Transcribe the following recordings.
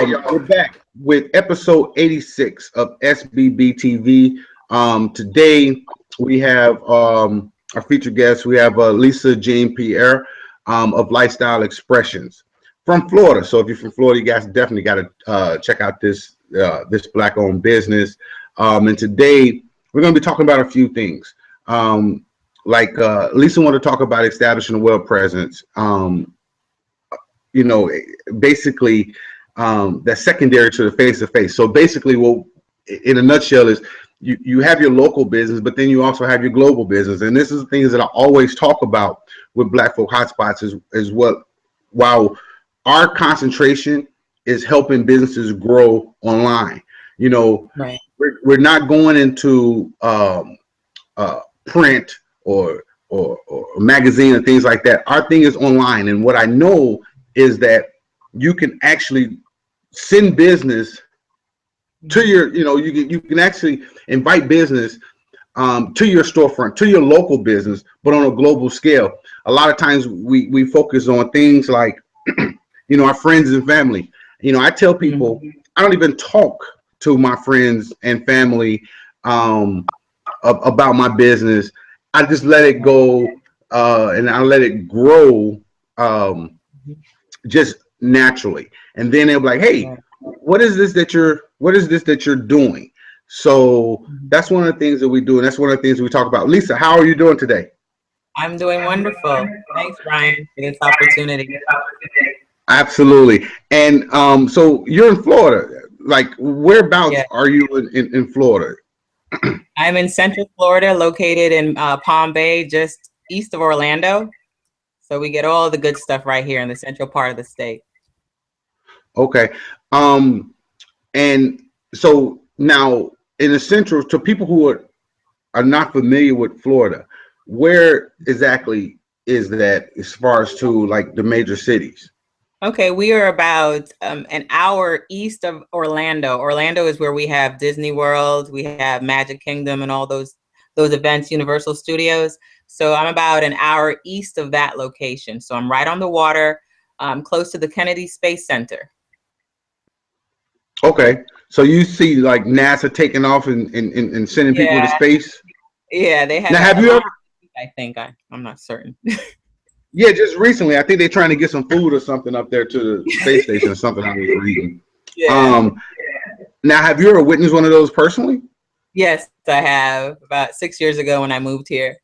We're back with episode 86 of SBB TV. Today we have our featured guest. We have Lisa Jean-Pierre of Lifestyle Expressions from Florida. So if you're from Florida, you guys definitely got to check out this Black-owned business. And today we're going to be talking about a few things. Lisa wanted to talk about establishing a web presence. Basically, that's secondary to the face-to-face. So basically, what in a nutshell is you have your local business, but then you also have your global business. And this is the things that I always talk about with Black Folk Hotspots is what, while our concentration is helping businesses grow online, right. we're not going into print or magazine and things like that. Our thing is online. And what I know is that you can actually send business to your, you can actually invite business to your storefront, to your local business, but on a global scale. A lot of times we focus on things like, our friends and family. I tell people, I don't even talk to my friends and family about my business. I just let it go and I let it grow just naturally. And then they'll be like, hey, what is this that you're doing? So that's one of the things that we do, and that's one of the things we talk about. Lisa, how are you doing today? I'm doing wonderful. Thanks, Ryan, for this opportunity. Absolutely. And so you're in Florida. Like, whereabouts are you in Florida? I'm in Central Florida, located in Palm Bay, just east of Orlando. So we get all the good stuff right here in the central part of the state. Okay. And so now in the central, to people who are not familiar with Florida, where exactly is that as far as to like the major cities? Okay, we are about an hour east of Orlando. Orlando is where we have Disney World, we have Magic Kingdom and all those events, Universal Studios. So I'm about an hour east of that location. So I'm right on the water, close to the Kennedy Space Center. Okay, so you see like NASA taking off and sending people to space? Yeah, they have. Now, have you ever? I think I'm not certain. Yeah, just recently, I think they're trying to get some food or something up there to the space station or something I was reading. Yeah. Now, have you ever witnessed one of those personally? Yes, I have. About 6 years ago when I moved here.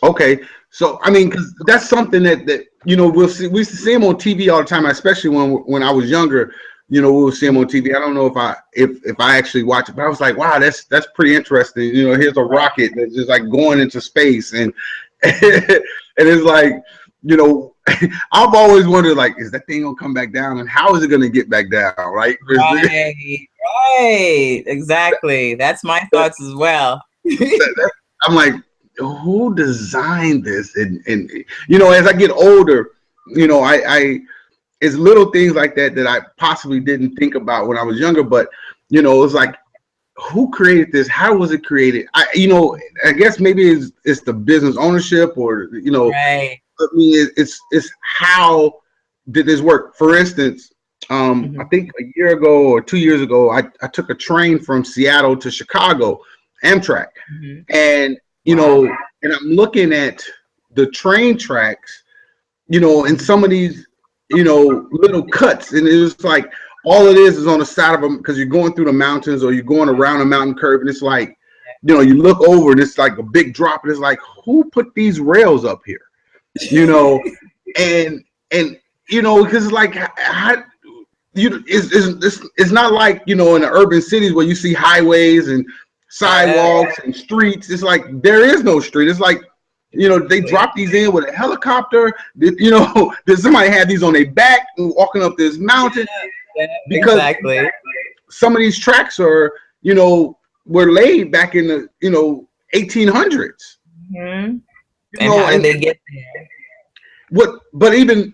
Okay, so I mean, because that's something that we'll see. We used to see them on TV all the time, especially when I was younger. We would see them on TV. I don't know if I actually watch it, but I was like, wow, that's pretty interesting. Here's a rocket that's just like going into space, and and it's like, I've always wondered, like, is that thing gonna come back down, and how is it gonna get back down, right? Right, exactly. That's my thoughts as well. I'm like, who designed this? And as I get older, it's little things like that I possibly didn't think about when I was younger. But it's like, who created this? How was it created? I guess maybe it's the business ownership, or Right. I mean, it's how did this work? For instance, I think a year ago or 2 years ago, I took a train from Seattle to Chicago, Amtrak, and and I'm looking at the train tracks, and some of these, little cuts, and it's like all it is on the side of them, because you're going through the mountains or you're going around a mountain curve, and it's like, you look over and it's like a big drop, and it's like, who put these rails up here? And because it's like, it's not like in the urban cities where you see highways and sidewalks and streets. It's like there is no street. It's like, they drop these in with a helicopter. Did somebody have these on their back and walking up this mountain? Because exactly. Some of these tracks are, were laid back in the 1800s. And how did they get there? But even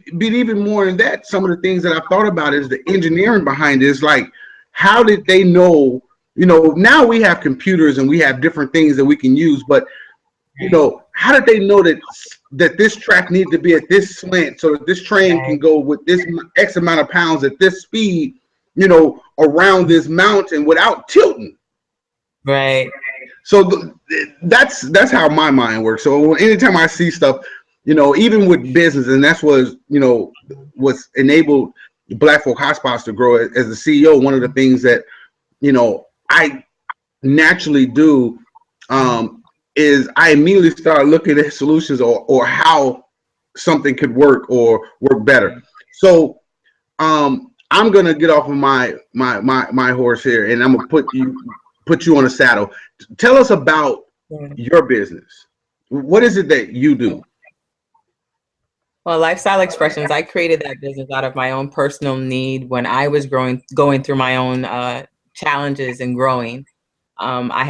more than that, some of the things that I thought about is the engineering behind it. Is like, how did they know? Now we have computers and we have different things that we can use, but how did they know that this track needed to be at this slant so that this train can go with this X amount of pounds at this speed, around this mountain without tilting? Right. So that's how my mind works. So anytime I see stuff, even with business, and that's what's enabled Black Folk Hotspots to grow as a CEO. One of the things that I naturally do is I immediately start looking at solutions or how something could work or work better. So I'm gonna get off of my horse here, and I'm gonna put you on a saddle. Tell us about your business. What is it that you do? Well, Lifestyle Expressions, I created that business out of my own personal need when I was going through my own challenges and growing. I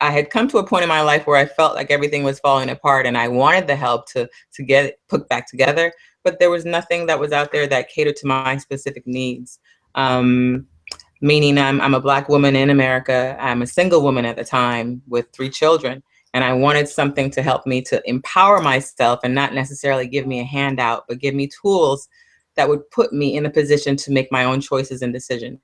had come to a point in my life where I felt like everything was falling apart, and I wanted the help to get it put back together, but there was nothing that was out there that catered to my specific needs. Meaning I'm a Black woman in America. I'm a single woman at the time with 3 children. And I wanted something to help me to empower myself and not necessarily give me a handout, but give me tools that would put me in a position to make my own choices and decisions.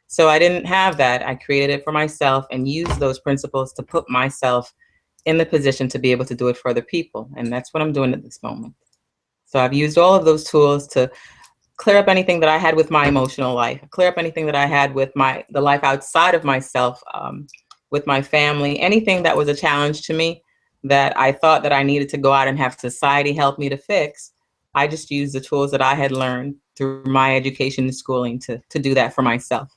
So I didn't have that. I created it for myself and used those principles to put myself in the position to be able to do it for other people. And that's what I'm doing at this moment. So I've used all of those tools to clear up anything that I had with my emotional life, clear up anything that I had with the life outside of myself, with my family, anything that was a challenge to me that I thought that I needed to go out and have society help me to fix. I just used the tools that I had learned through my education and schooling to do that for myself.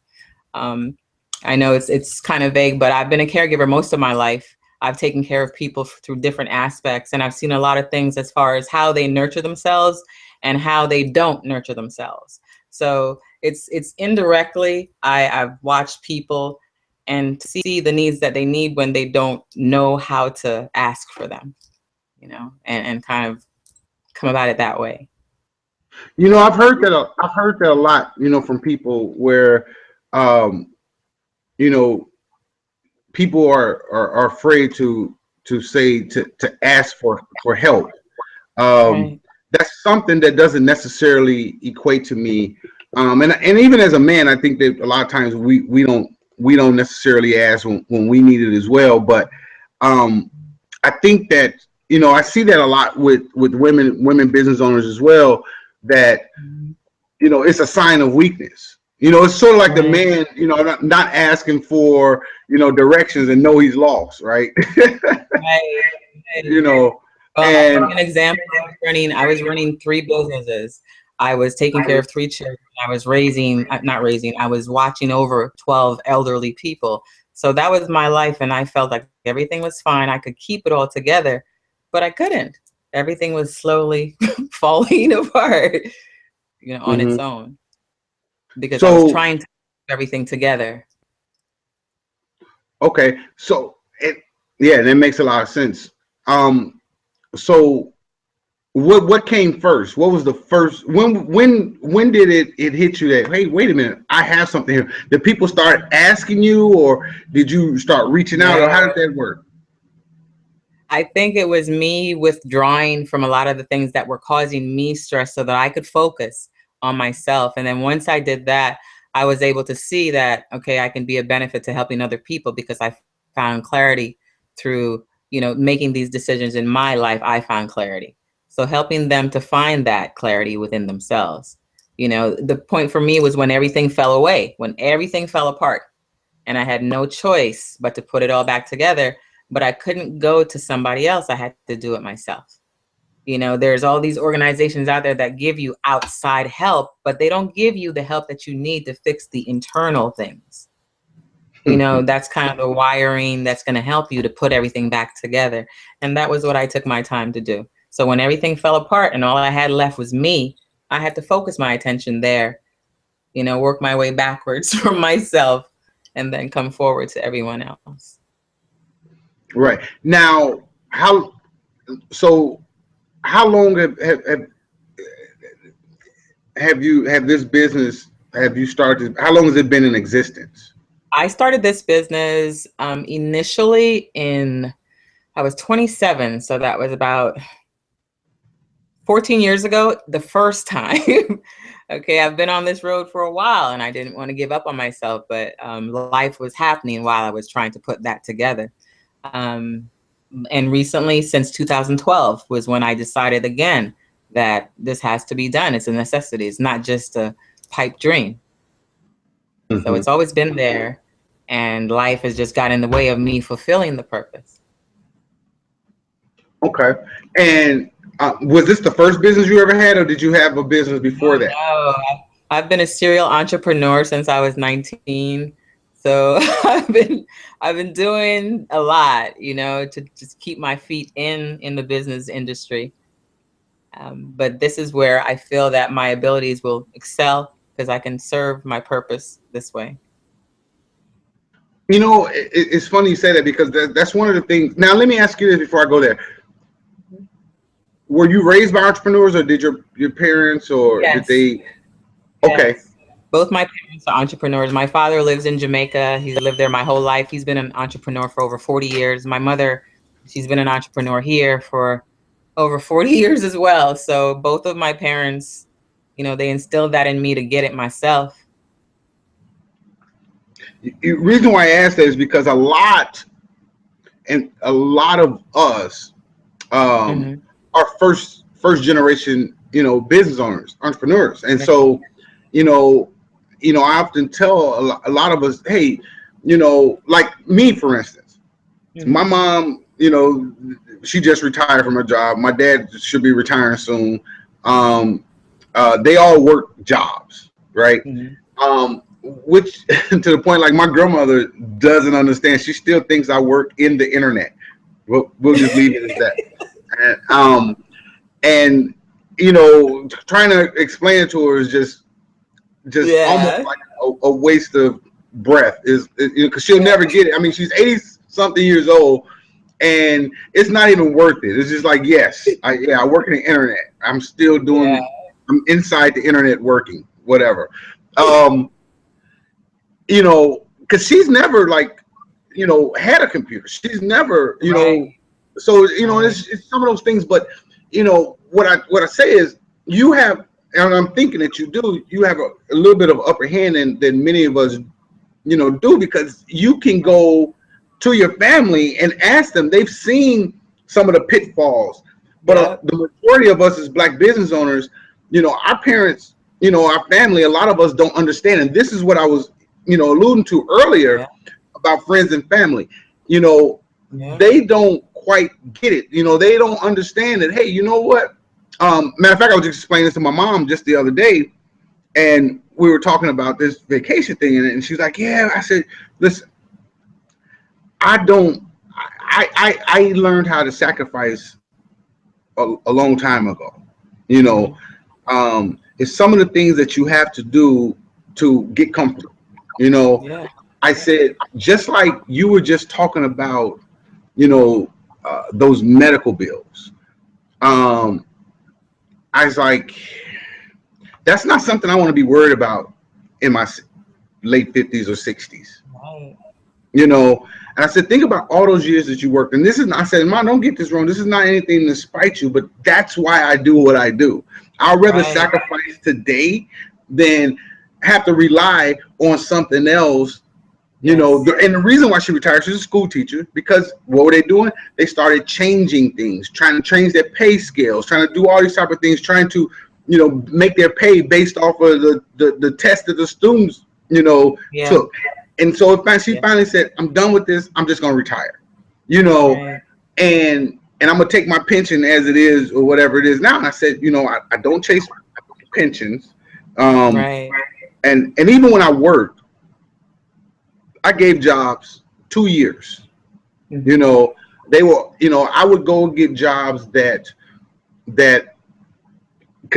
I know it's kind of vague, but I've been a caregiver most of my life. I've taken care of people through different aspects, and I've seen a lot of things as far as how they nurture themselves and how they don't nurture themselves. So it's indirectly, I've watched people and see the needs that they need when they don't know how to ask for them, and kind of come about it that way. I've heard that a lot, from people where, you know, people are afraid to say to ask for help. Right. That's something that doesn't necessarily equate to me. And even as a man, I think that a lot of times we don't necessarily ask when we need it as well. But I think that I see that a lot with women business owners as well. That it's a sign of weakness. It's sort of like the man, not asking for directions and know he's lost, right? Right. And I'll give you an example. I was running 3 businesses. I was taking care of 3 children. I was I was watching over 12 elderly people. So that was my life. And I felt like everything was fine. I could keep it all together, but I couldn't. Everything was slowly falling apart, on its own, because I was trying to keep everything together. Okay. So that makes a lot of sense. So what came first? What was the first? When did it hit you that, hey, wait a minute, I have something here? Did people start asking you, or did you start reaching out, or how did that work? I think it was me withdrawing from a lot of the things that were causing me stress so that I could focus on myself. And then once I did that, I was able to see that, okay, I can be a benefit to helping other people because I found clarity through, making these decisions in my life. I found clarity. So helping them to find that clarity within themselves. The point for me was when everything fell away, when everything fell apart, and I had no choice but to put it all back together. But I couldn't go to somebody else. I had to do it myself. There's all these organizations out there that give you outside help, but they don't give you the help that you need to fix the internal things. That's kind of the wiring that's going to help you to put everything back together. And that was what I took my time to do. So when everything fell apart and all I had left was me, I had to focus my attention there, work my way backwards from myself and then come forward to everyone else. Right. Now, how long have this business, have you started, how long has it been in existence? I started this business initially in I was 27, so that was about 14 years ago, the first time. Okay, I've been on this road for a while and I didn't want to give up on myself, but life was happening while I was trying to put that together. And recently, since 2012, was when I decided again that this has to be done. It's a necessity. It's not just a pipe dream. Mm-hmm. So it's always been there, and life has just got in the way of me fulfilling the purpose. Okay. And was this the first business you ever had, or did you have a business before that? No, I've been a serial entrepreneur since I was 19. So I've been doing a lot, to just keep my feet in the business industry. But this is where I feel that my abilities will excel because I can serve my purpose this way. It's funny you say that because that's one of the things. Now, let me ask you this before I go there. Were you raised by entrepreneurs, or did your parents, or yes. did they? Okay. Yes. Both my parents are entrepreneurs. My father lives in Jamaica. He's lived there my whole life. He's been an entrepreneur for over 40 years. My mother, she's been an entrepreneur here for over 40 years as well. So both of my parents, they instilled that in me to get it myself. The reason why I asked that is because a lot of us are first generation, business owners, entrepreneurs. And so, I often tell a lot of us, hey, like me, for instance, my mom, she just retired from her job. My dad should be retiring soon. They all work jobs, right? Which to the point, like my grandmother doesn't understand. She still thinks I work in the internet. We'll just leave it as that. And trying to explain it to her is just almost like a waste of breath, because she'll never get it. I mean, she's 80 something years old, and it's not even worth it. It's just like, yes, I work in the internet. I'm still doing. I'm inside the internet working, whatever. Because she's never had a computer. She's never, so it's some of those things. But what I say is, you have, and I'm thinking that you have a little bit of upper hand than many of us, do, because you can go to your family and ask them. They've seen some of the pitfalls, but the majority of us as Black business owners, our parents, our family, a lot of us don't understand. And this is what I was, alluding to earlier about friends and family. They don't quite get it. They don't understand that, hey, you know what? Matter of fact, I was just explaining this to my mom just the other day, and we were talking about this vacation thing, and she's like, yeah. I said, listen, I learned how to sacrifice a long time ago. It's some of the things that you have to do to get comfortable. I said, just like you were just talking about, those medical bills. I was like, that's not something I want to be worried about in my late 50s or 60s. Right. And I said, think about all those years that you worked. And this is not, I said, Mom, don't get this wrong. This is not anything to spite you, but that's why I do what I do. I'd rather sacrifice today than have to rely on something else. And the reason why she retired, she's a school teacher, because what were they doing? They started changing things, trying to change their pay scales, trying to do all these type of things, trying to, make their pay based off of the test that the students, took. And so she finally said, I'm done with this. I'm just going to retire, and I'm going to take my pension as it is or whatever it is now. And I said, I don't chase pensions. And even when I worked, I gave jobs 2 years. They were, I would go get jobs that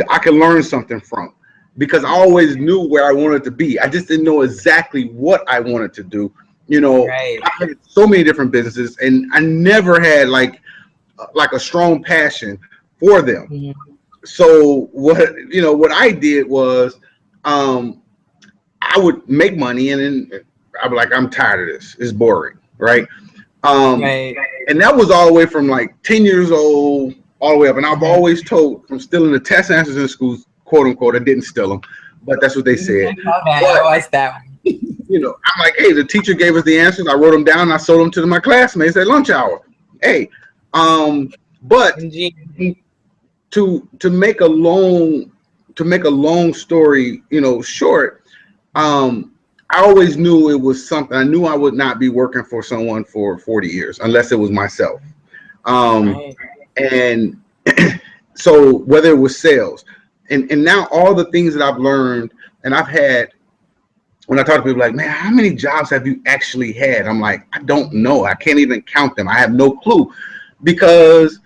I could learn something from, because I always knew where I wanted to be. I just didn't know exactly what I wanted to do. I had so many different businesses, and I never had like a strong passion for them. So what I did was, I would make money, and then I'd be like, I'm tired of this. It's boring, right? And And that was all the way from like 10 years old all the way up. And I've always told from stealing the test answers in school, quote unquote, I didn't steal them, but that's what they said. I watched that one. You know, I'm like, hey, the teacher gave us the answers. I wrote them down. And I sold them to my classmates at lunch hour. Hey, but to make a long story, you know, short, I always knew it was something. I knew I would not be working for someone for 40 years unless it was myself. And so whether it was sales and now all the things that I've learned and I've had, when I talk to people like, man, how many jobs have you actually had? I'm like, I don't know. I can't even count them. I have no clue because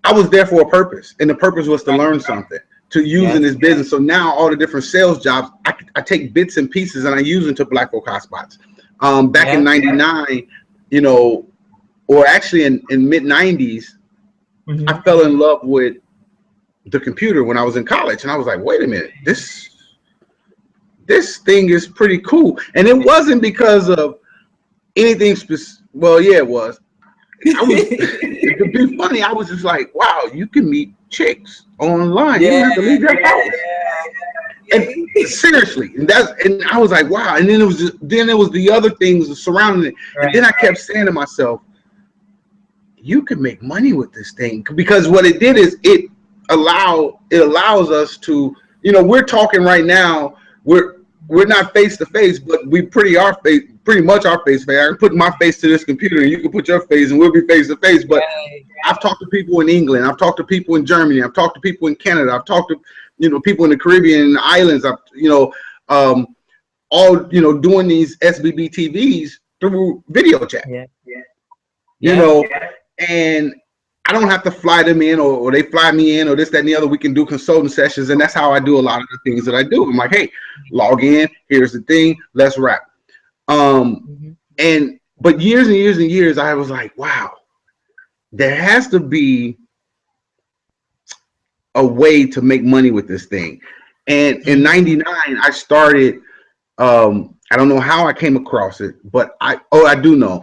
I was there for a purpose. And the purpose was to learn something, to use in this business. So now all the different sales jobs, I take bits and pieces and I use them to Black folk hotspots. Back in 99, you know, or actually in mid 90s, I fell in love with the computer when I was in college. And I was like, wait a minute, this thing is pretty cool. And it wasn't because of anything specific. Well, yeah, it was. To be funny, I was just like, wow, you can meet chicks online. You don't have to leave your house. And seriously, and I was like, wow. And then there was the other things surrounding it. And then I kept saying to myself, you can make money with this thing, because what it did is it allows us to, you know, we're talking right now. We're not face to face, but we pretty much are face to face. I can put my face to this computer, and you can put your face, and we'll be face to face. But I've talked to people in England. I've talked to people in Germany. I've talked to people in Canada. I've talked to, you know, people in the Caribbean and the islands. I've, you know, all, you know, doing these SBB TVs through video chat. You know, and I don't have to fly them in or they fly me in or this, that, and the other. We can do consulting sessions, and that's how I do a lot of the things that I do. I'm like, hey, log in. Here's the thing. Let's wrap. But years and years and years, I was like, wow, there has to be a way to make money with this thing. And in '99, I started. I don't know how I came across it, but I do know.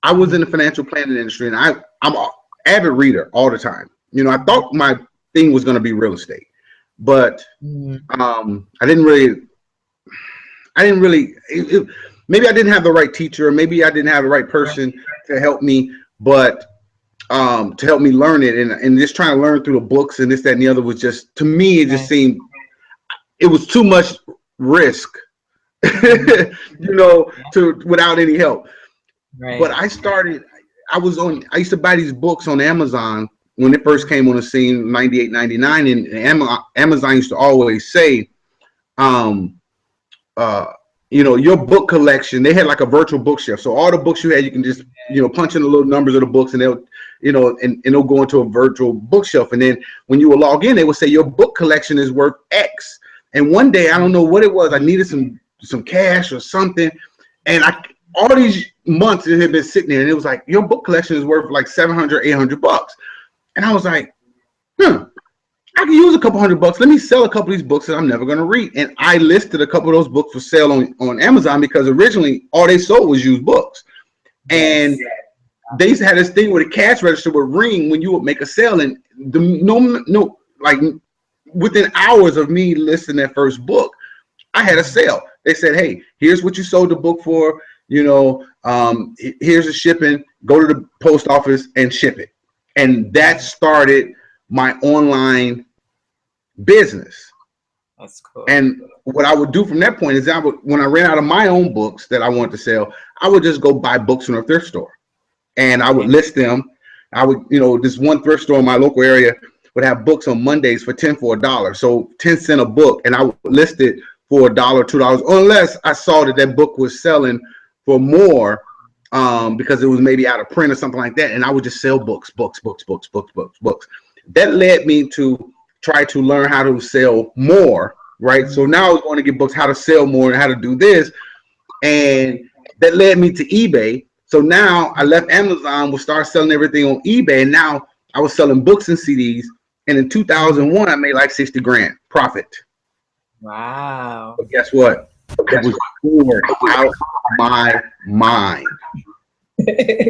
I was in the financial planning industry, and I'm an avid reader all the time. You know, I thought my thing was going to be real estate, but I didn't really. Maybe I didn't have the right teacher, or maybe I didn't have the right person to help me, but to help me learn it, and just trying to learn through the books and this, that, and the other was just, to me, it just seemed it was too much risk, you know, without any help. But I used to buy these books on Amazon when it first came on the scene, 98, 99, and Amazon used to always say, you know, your book collection, they had like a virtual bookshelf. So all the books you had, you can just, you know, punch in the little numbers of the books, and they'll, you know, and it'll go into a virtual bookshelf. And then when you would log in, they would say your book collection is worth X. And one day, I don't know what it was, I needed some cash or something, and all these months it had been sitting there, and it was like, your book collection is worth like $700, $800. And I was like, I can use a couple $100. Let me sell a couple of these books that I'm never going to read. And I listed a couple of those books for sale on Amazon, because originally all they sold was used books. And they used to have this thing where the cash register would ring when you would make a sale. And like within hours of me listing that first book, I had a sale. They said, hey, here's what you sold the book for. You know, here's the shipping. Go to the post office and ship it. And that started my online business. That's cool. And what I would do from that point is when I ran out of my own books that I wanted to sell, I would just go buy books from a thrift store, and I would list them. I would, you know, this one thrift store in my local area would have books on Mondays for $1. So 10 cents a book, and I would list it for $1, $2, unless I saw that book was selling for more, because it was maybe out of print or something like that. And I would just sell books. That led me to try to learn how to sell more, right? So now I was going to get books, how to sell more and how to do this. And that led me to eBay. So now I left Amazon, would start selling everything on eBay. And now I was selling books and CDs. And in 2001, I made like 60 grand profit. Wow. But guess what? It was bored out my mind.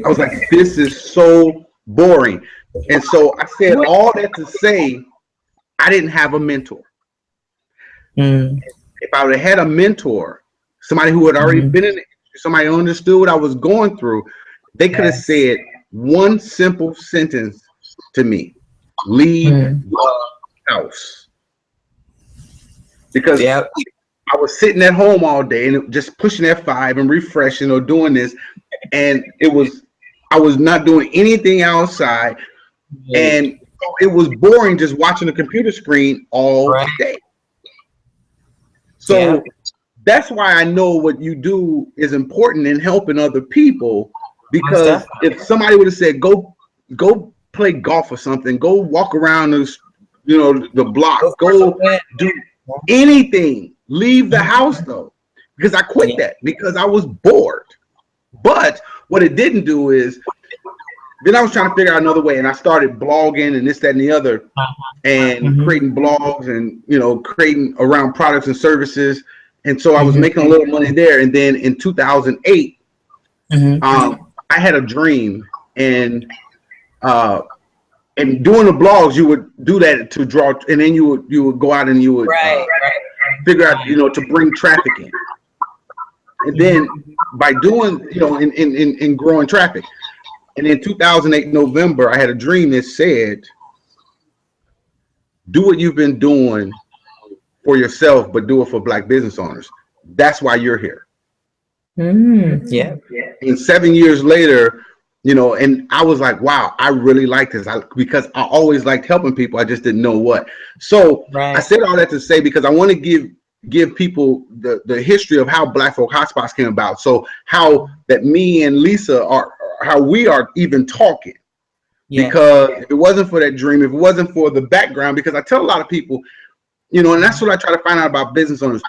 I was like, this is so boring. And so I said all that to say I didn't have a mentor. If I would have had a mentor, somebody who had already been in it, somebody who understood what I was going through, they could have said one simple sentence to me: leave the house. Because I was sitting at home all day and just pushing F5 and refreshing or doing this, and I was not doing anything outside, and it was boring just watching the computer screen all day. So that's why I know what you do is important in helping other people, because if somebody would have said, go play golf or something, go walk around the block, go do anything, leave the house though, because I quit that because I was bored. But what it didn't do is, then I was trying to figure out another way, and I started blogging and this, that, and the other, and creating blogs and creating around products and services. And so I was making a little money there. And then in 2008, I had a dream, and doing the blogs, you would do that to draw, and then you would go out and you would figure out to bring traffic in. And then by doing in growing traffic. And in 2008 November, I had a dream that said, do what you've been doing for yourself, but do it for Black business owners. That's why you're here. Yeah. And 7 years later, and I was like, wow, I really like this. Because I always liked helping people. I just didn't know what. So I said all that to say, because I want to give people the history of how Black Folk Hotspots came about. So how that me and Lisa how we are even talking. Because if it wasn't for that dream, if it wasn't for the background, because I tell a lot of people, and that's what I try to find out about business owners.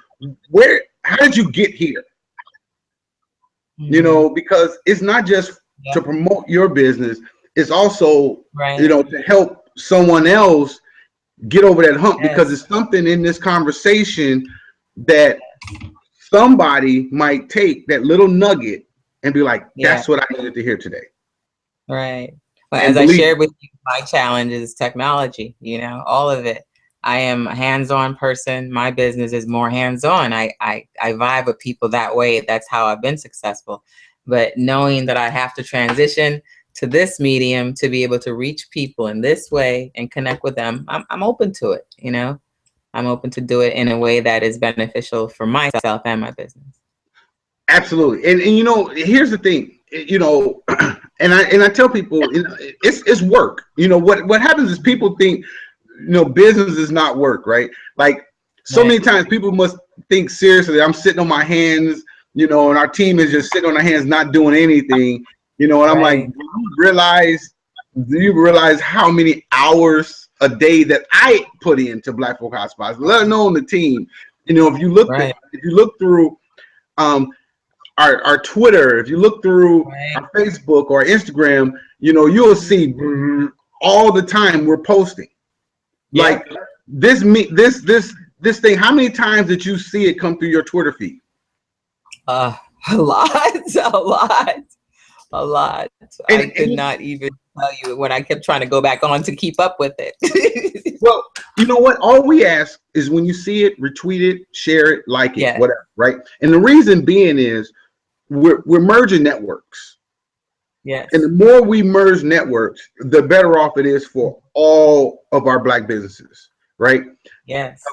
How did you get here? Because it's not just to promote your business, it's also, to help someone else get over that hump, because it's something in this conversation that somebody might take that little nugget and be like, that's what I needed to hear today. Right. Well, as I shared with you, my challenge is technology, all of it. I am a hands-on person. My business is more hands-on. I vibe with people that way. That's how I've been successful. But knowing that I have to transition to this medium to be able to reach people in this way and connect with them, I'm open to it. I'm open to do it in a way that is beneficial for myself and my business. Absolutely. And here's the thing, and I tell people, it's work. What happens is people think, business is not work, right? Like so many times people must think seriously, I'm sitting on my hands, and our team is just sitting on their hands, not doing anything, and I'm like, do you realize how many hours a day that I put into Black Folk Hotspots, let alone the team? If you look through our Twitter, if you look through our Facebook or Instagram, you'll see all the time we're posting. Like this thing, how many times did you see it come through your Twitter feed? A lot. I could not even tell you when I kept trying to go back on to keep up with it. Well, you know what? All we ask is when you see it, retweet it, share it, like it, whatever, right? And the reason being is we're merging networks. Yes. And the more we merge networks, the better off it is for all of our Black businesses, right? Yes.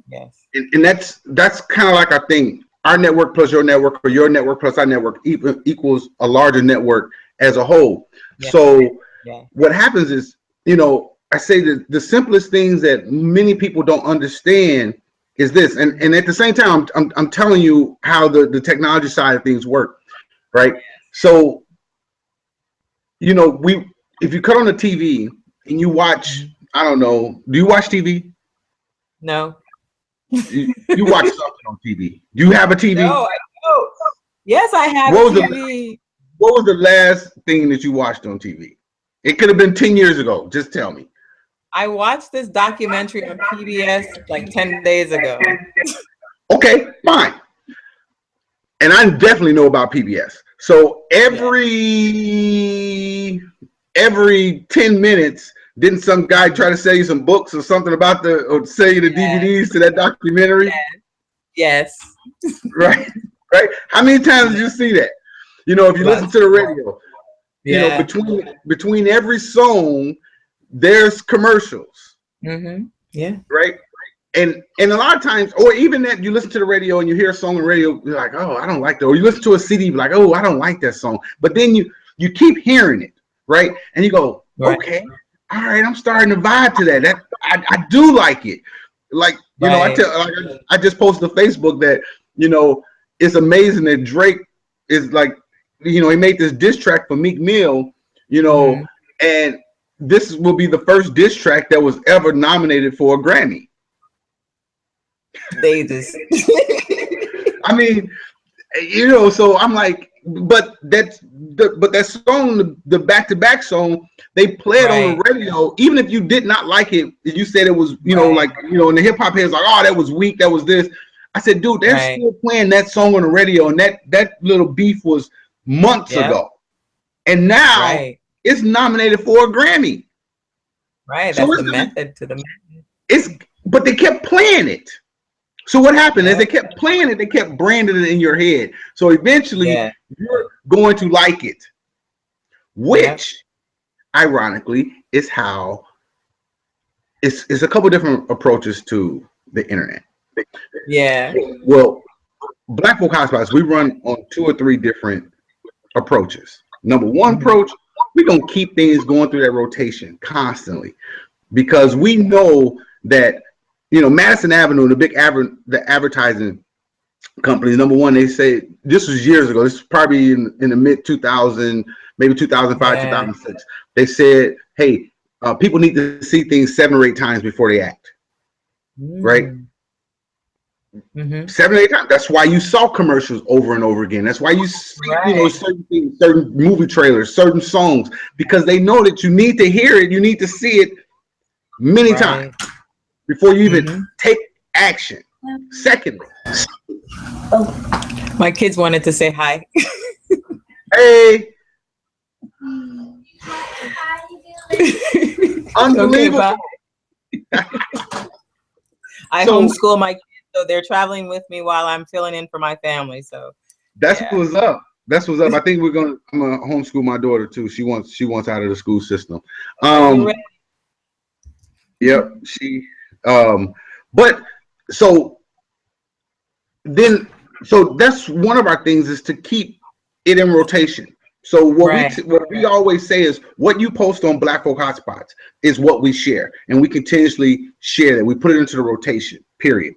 Yes. And that's kind of like our thing. Our network plus your network, or your network plus our network equals a larger network as a whole. Yes. So what happens is, I say that the simplest things that many people don't understand is this, and at the same time, I'm telling you how the technology side of things work, right? So, if you cut on the TV and you watch, I don't know, do you watch TV? No. You watch something on TV. Do you have a TV? No, I don't. Yes, I have a TV. What was the last thing that you watched on TV? It could have been 10 years ago. Just tell me. I watched this documentary on PBS like 10 days ago. Okay, fine. and I definitely know about PBS. So every 10 minutes, didn't some guy try to sell you some books or something about or sell you the DVDs to that documentary? Yes. Right. Right. How many times did you see that? You know, if you listen to the radio, you know, between every song, there's commercials. Yeah. Right. And a lot of times, or even that you listen to the radio and you hear a song on the radio, you're like, oh, I don't like that. Or you listen to a CD, you're like, oh, I don't like that song. But then you keep hearing it, right? And you go, okay, all right, I'm starting to vibe to that. I do like it. Like, you know, I just posted to Facebook that, you know, it's amazing that Drake is like, you know, he made this diss track for Meek Mill, you know, and this will be the first diss track that was ever nominated for a Grammy. They just I mean, you know, so I'm like, but that song, the back-to-back song, they play it on the radio. Even if you did not like it, you said it was, you know, like, you know, and the hip hop heads like, oh, that was weak, that was this. I said, dude, they're still playing that song on the radio, and that little beef was months ago, and now it's nominated for a Grammy. Right, so that's the method to the madness. But they kept playing it. So what happened is they kept playing it, they kept branding it in your head. So eventually you're going to like it, which ironically is how it's a couple different approaches to the internet. Yeah. Well, Black Folk Hotspots, we run on 2 or 3 different approaches. Number one approach, we're going to keep things going through that rotation constantly, because we know that, you know, Madison Avenue, the advertising companies, number one, they say, this was years ago, this is probably in the mid 2000, maybe 2005, 2006. They said, hey, people need to see things 7 or 8 times before they act. Right? 7 or 8 times. That's why you saw commercials over and over again. That's why you see, you know, certain things, certain movie trailers, certain songs, because they know that you need to hear it, you need to see it many times before you even take action. Secondly, my kids wanted to say hi. Hey. Unbelievable. I homeschool my kids, so they're traveling with me while I'm filling in for my family. So that's what's up. That's what's up. I think I'm gonna homeschool my daughter too. She wants out of the school system. Yep. But so that's one of our things, is to keep it in rotation. So what we always say is, what you post on Black Folk Hotspots is what we share, and we continuously share that. We put it into the rotation, period.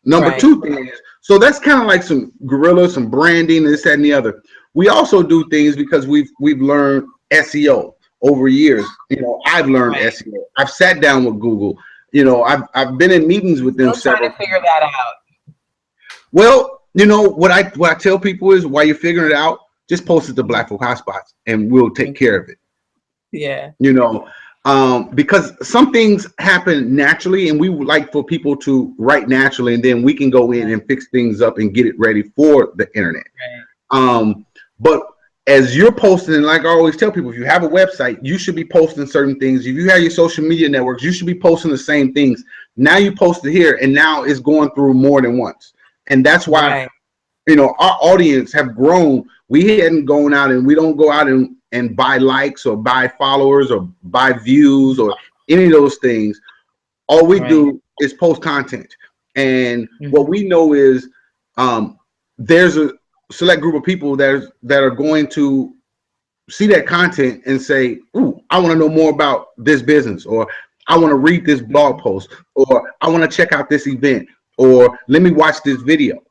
Number 2 things, so that's kind of like some guerrilla, some branding, this, that, and the other. We also do things because we've learned SEO over years. You know, I've learned SEO. I've sat down with Google. You know, I've been in meetings with them. Still trying to figure that out. Well, you know what I tell people is, while you're figuring it out, just post it to Black Folk Hotspots, and we'll take care of it. Yeah. You know, because some things happen naturally, and we would like for people to write naturally, and then we can go in and fix things up and get it ready for the internet. But as you're posting, and like I always tell people, if you have a website, you should be posting certain things. If you have your social media networks, you should be posting the same things. Now you post it here, and now it's going through more than once. And that's why, you know, our audience have grown. We hadn't gone out, and we don't go out and buy likes or buy followers or buy views or any of those things. All we do is post content. And what we know is there's a select group of people that are going to see that content and say, ooh, I want to know more about this business, or I want to read this blog post, or I want to check out this event, or let me watch this video.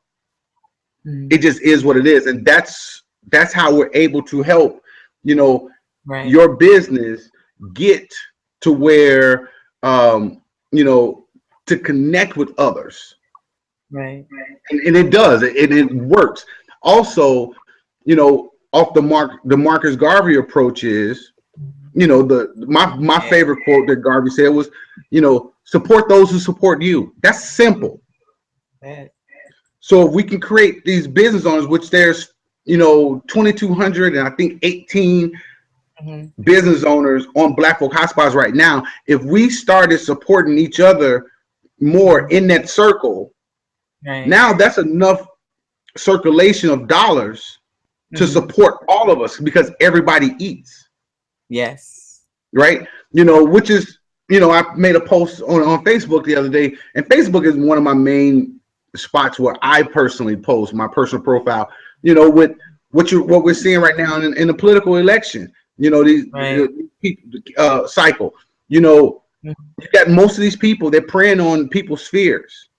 It just is what it is. And that's how we're able to help, you know, your business get to where, you know, to connect with others. And it does, and it works. Also, you know, off the Marcus Garvey approach is, you know, my favorite quote that Garvey said was, you know, support those who support you. That's simple. So if we can create these business owners, which there's, 2,200 and I think 18 business owners on Black Folk Hotspots right now. If we started supporting each other more in that circle, now that's enough circulation of dollars to support all of us because everybody eats. Yes. Right. Which is, I made a post on Facebook the other day, and Facebook is one of my main spots where I personally post my personal profile, with what we're seeing right now in the political election, these cycle, you got most of these people, they're preying on people's fears.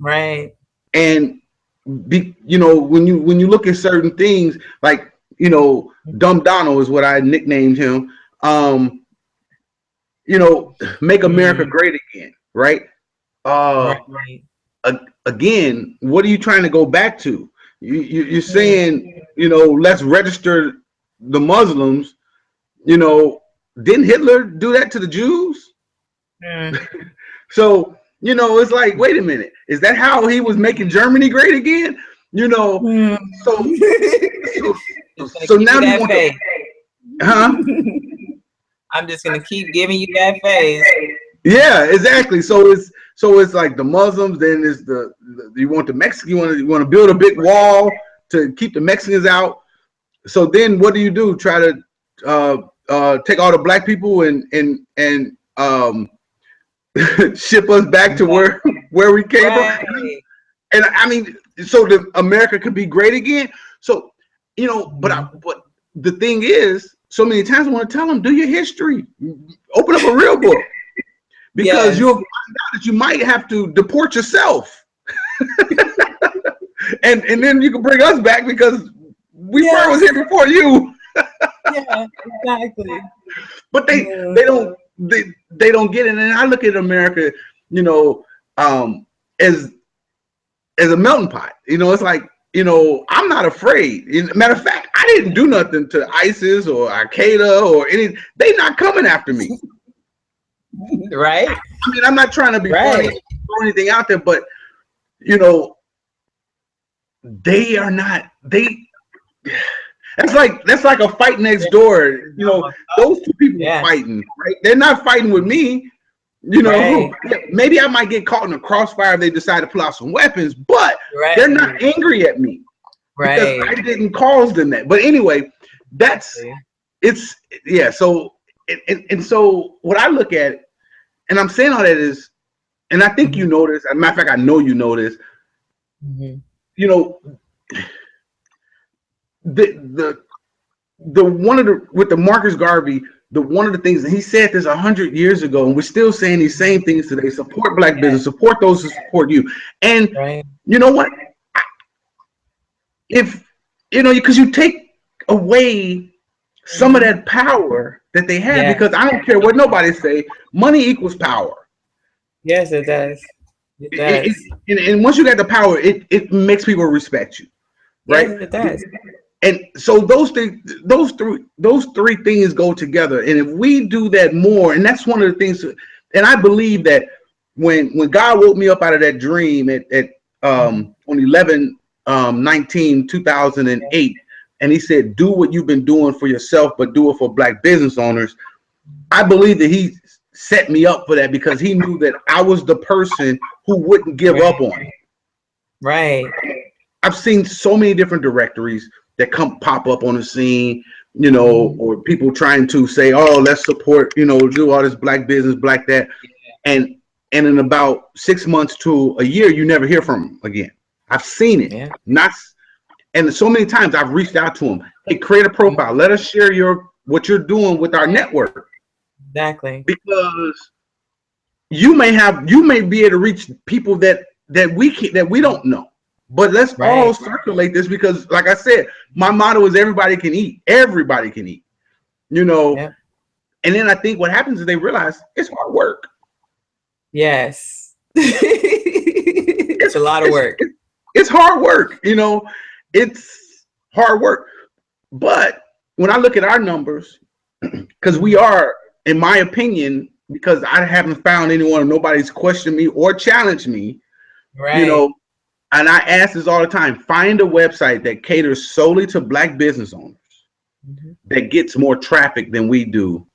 Right. And when you look at certain things like, Dumb Donald is what I nicknamed him, make America great again. Right. Again, what are you trying to go back to? You're saying, let's register the Muslims. Didn't Hitler do that to the Jews? So, it's like, wait a minute, is that how he was making Germany great again? So now you want to, I'm just gonna keep giving you that face. Yeah, exactly. So it's like the Muslims, then it's you want the Mexican, you want to build a big wall to keep the Mexicans out. So then what do? Try to take all the Black people and ship us back to where we came from. And I mean, so that America could be great again. So, but the thing is, so many times I want to tell them, do your history, open up a real book. Because you'll find out that you might have to deport yourself. and then you can bring us back because we probably was here before you. Yeah, exactly. But they don't get it. And I look at America, as a melting pot. It's like, I'm not afraid. Matter of fact, I didn't do nothing to ISIS or Al-Qaeda or any. They not coming after me. Right. I mean, I'm not trying to be funny or anything out there, but they are not. That's like a fight next door. Those two people are fighting, right? They're not fighting with me. Maybe I might get caught in a crossfire if they decide to pull out some weapons, but they're not angry at me because I didn't cause them that. But anyway, So and so what I look at, and I'm saying all that is, and I think you know this. As a matter of fact, I know you know this. The one of the with the Marcus Garvey, one of the things, and he said this 100 years ago, and we're still saying these same things today. Support Black business, support those who support you. And you know what? If because you take away some of that power that they have, because I don't care what nobody say, money equals power. Yes, it does. It does. And once you got the power, it makes people respect you, right? Yes, it does. And so those three things go together. And if we do that more, and that's one of the things, and I believe that when God woke me up out of that dream on 11/19/2008, and he said, do what you've been doing for yourself, but do it for Black business owners. I believe that he set me up for that because he knew that I was the person who wouldn't give up on it. Right. I've seen so many different directories that pop up on the scene, or people trying to say, oh, let's support, do all this Black business, Black that. And in about 6 months to a year, you never hear from them again. I've seen it. And so many times I've reached out to them. Hey, create a profile. Let us share what you're doing with our network. Exactly. Because you may be able to reach people that we don't know. But let's all circulate this because, like I said, my motto is everybody can eat. Everybody can eat. And then I think what happens is they realize it's hard work. Yes. It's a lot of work. It's hard work. It's hard work. But when I look at our numbers, because we are, in my opinion, because I haven't found anyone, nobody's questioned me or challenged me, and I ask this all the time, find a website that caters solely to Black business owners that gets more traffic than we do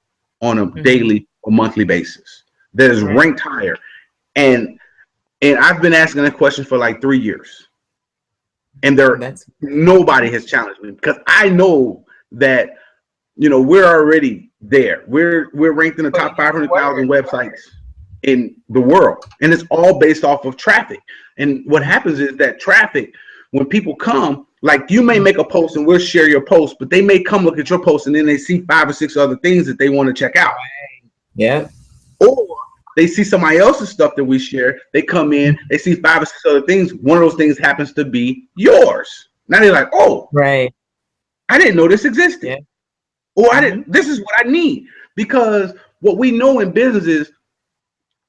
on a daily or monthly basis, that is ranked higher. And I've been asking that question for like 3 years. And nobody has challenged me, because I know that, you know, we're already there. We're ranked in the top 500,000 websites in the world, and it's all based off of traffic. And what happens is that traffic, when people come, like you may make a post and we'll share your post, but they may come look at your post and then they see 5 or 6 other things that they want to check out. Yeah. Or they see somebody else's stuff that we share. They come in, they see 5 or 6 other things. One of those things happens to be yours. Now they're like, oh, right, I didn't know this existed. Yeah. Or this is what I need. Because what we know in business is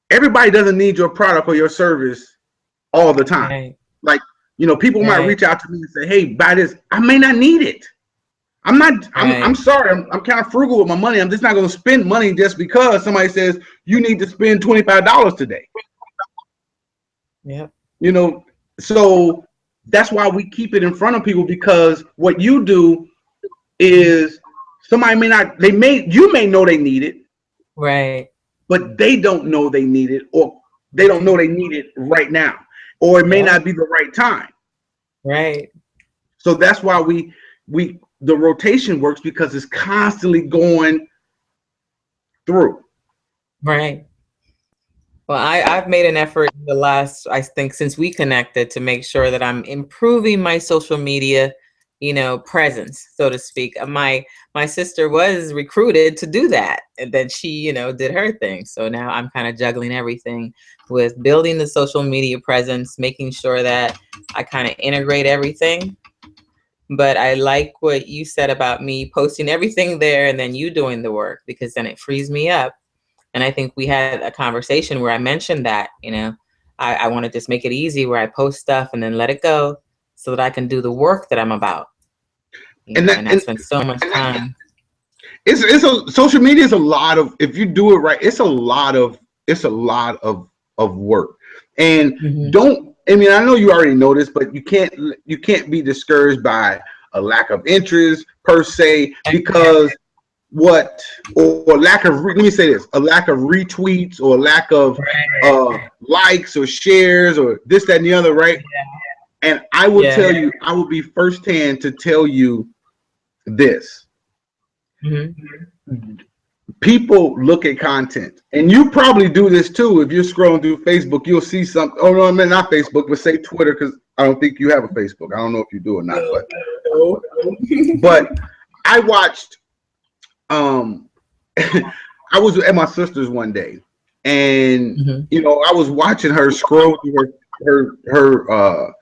everybody doesn't need your product or your service all the time. Right. Like, you know, people might reach out to me and say, hey, buy this. I may not need it. I'm sorry. I'm kind of frugal with my money. I'm just not going to spend money just because somebody says you need to spend $25 today. Yeah. You know, so that's why we keep it in front of people, because what you do is somebody you may know they need it. Right. But they don't know they need it, or they don't know they need it right now, or it may not be the right time. Right. So that's why the rotation works, because it's constantly going through. Right. Well, I've made an effort in the last, I think, since we connected, to make sure that I'm improving my social media, you know, presence, so to speak. My sister was recruited to do that, and then she, you know, did her thing. So now I'm kind of juggling everything with building the social media presence, making sure that I kind of integrate everything. But I like what you said about me posting everything there and then you doing the work, because then it frees me up. And I think we had a conversation where I mentioned that, you know, I want to just make it easy, where I post stuff and then let it go, so that I can do the work that I'm about. And I spend so much time. Social media is a lot of, if you do it right, it's a lot of work. And I mean, I know you already know this, but you can't be discouraged by a lack of interest per se, because or lack of, let me say this, a lack of retweets, or a lack of likes or shares or this, that, and the other, right? Yeah. And I will tell you, I will be firsthand to tell you this. People look at content, and you probably do this too. If you're scrolling through Facebook, you'll see something. Oh no, I mean not Facebook, but say Twitter, because I don't think you have a Facebook. I don't know if you do or not, but I watched. I was at my sister's one day, and you know, I was watching her scroll through her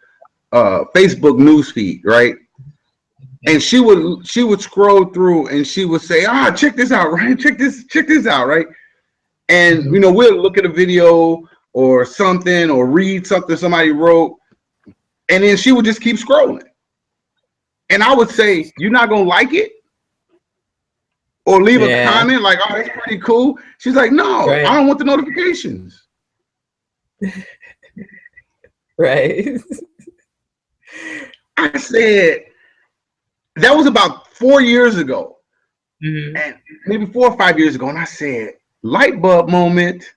Facebook newsfeed, right? And she would scroll through and she would say, check this out, right? Check this out, right? And you know, we'll look at a video or something, or read something somebody wrote, and then she would just keep scrolling. And I would say, you're not gonna like it? Or leave a comment like, oh, that's pretty cool. She's like, no, I don't want the notifications. Right. I said, that was about 4 years ago, and maybe 4 or 5 years ago. And I said, light bulb moment.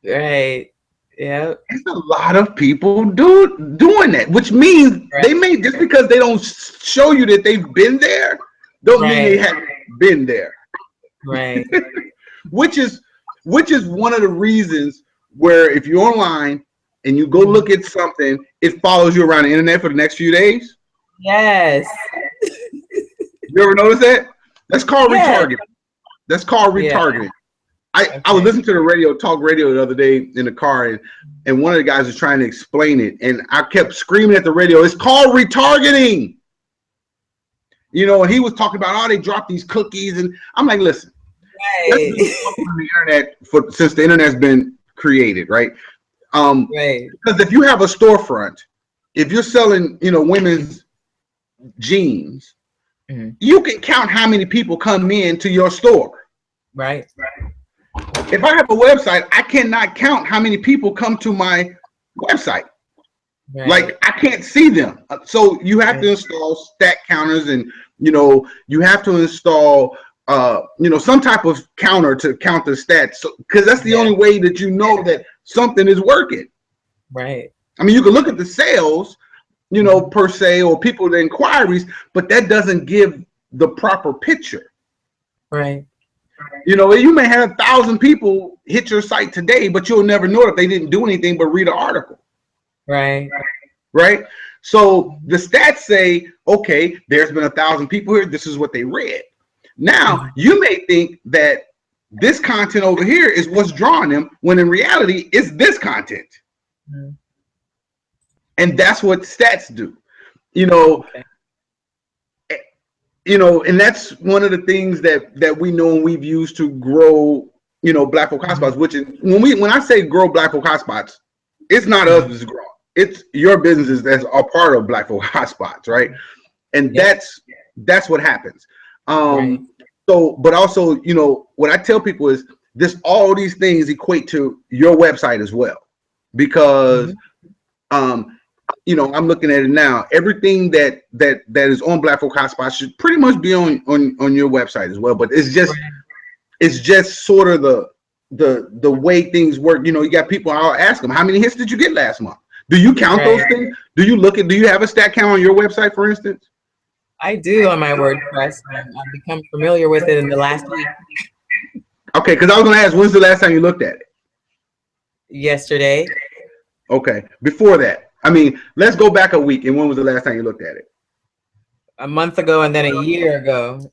Right. Yeah. There's a lot of people doing that, which means they may, just because they don't show you that they've been there, don't mean they haven't been there. Right. which is one of the reasons where if you're online and you go look at something, it follows you around the internet for the next few days. Yes. You ever notice that? That's called retargeting. That's called retargeting. I was listening to the talk radio the other day in the car, and one of the guys was trying to explain it, and I kept screaming at the radio, it's called retargeting. You know, and he was talking about, they dropped these cookies, and I'm like, listen, that's been on the internet since the internet's been created, right? Because if you have a storefront, if you're selling, you know, women's jeans, you can count how many people come in to your store. Right. If I have a website, I cannot count how many people come to my website. Right. Like I can't see them. So you have to install stat counters, and you have to install some type of counter to count the stats. So, because that's the only way that you know that something is working. Right. I mean, you can look at the sales, per se, or people, the inquiries, but that doesn't give the proper picture. Right. You may have 1,000 people hit your site today, but you'll never know if they didn't do anything but read an article. Right. Right. So the stats say, okay, there's been 1,000 people here. This is what they read. Now you may think that this content over here is what's drawing them, when in reality it's this content. Mm-hmm. And that's what stats do. And that's one of the things that we know and we've used to grow, Black folk hotspots, which is when I say grow Black folk hotspots, it's not us that's growing. It's your businesses that's a part of Black folk hotspots, right? And that's what happens. So, but also, what I tell people is all these things equate to your website as well, because I'm looking at it now. Everything that is on Black folk hotspots should pretty much be on your website as well. But it's just sort of the way things work. You got people. I'll ask them, how many hits did you get last month? Do you count those things? Do you have a stat count on your website, for instance? I do on my WordPress. I've become familiar with it in the last week. Okay, because I was going to ask, when's the last time you looked at it? Yesterday. Okay, before that. I mean, let's go back a week. And when was the last time you looked at it? A month ago, and then a year ago.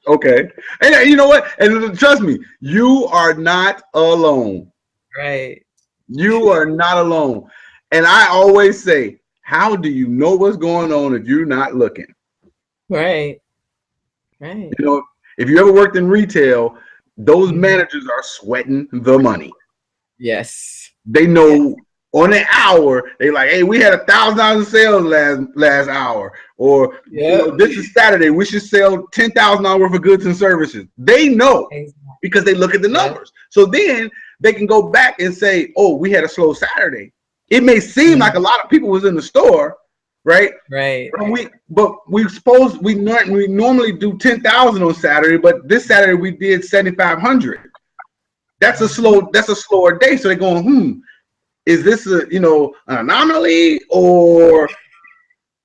Okay. And you know what? And trust me, you are not alone. Right. You are not alone. And I always say, how do you know what's going on if you're not looking? Right. Right. If you ever worked in retail, those managers are sweating the money. Yes. They know on an hour, they like, hey, we had $1,000 in sales last hour. Or this is Saturday, we should sell $10,000 worth of goods and services. They know because they look at the numbers. So then they can go back and say, oh, we had a slow Saturday. It may seem like a lot of people was in the store, right? Right. But we normally do 10,000 on Saturday, but this Saturday we did 7,500. That's a slower day. So they're going, is this an anomaly, or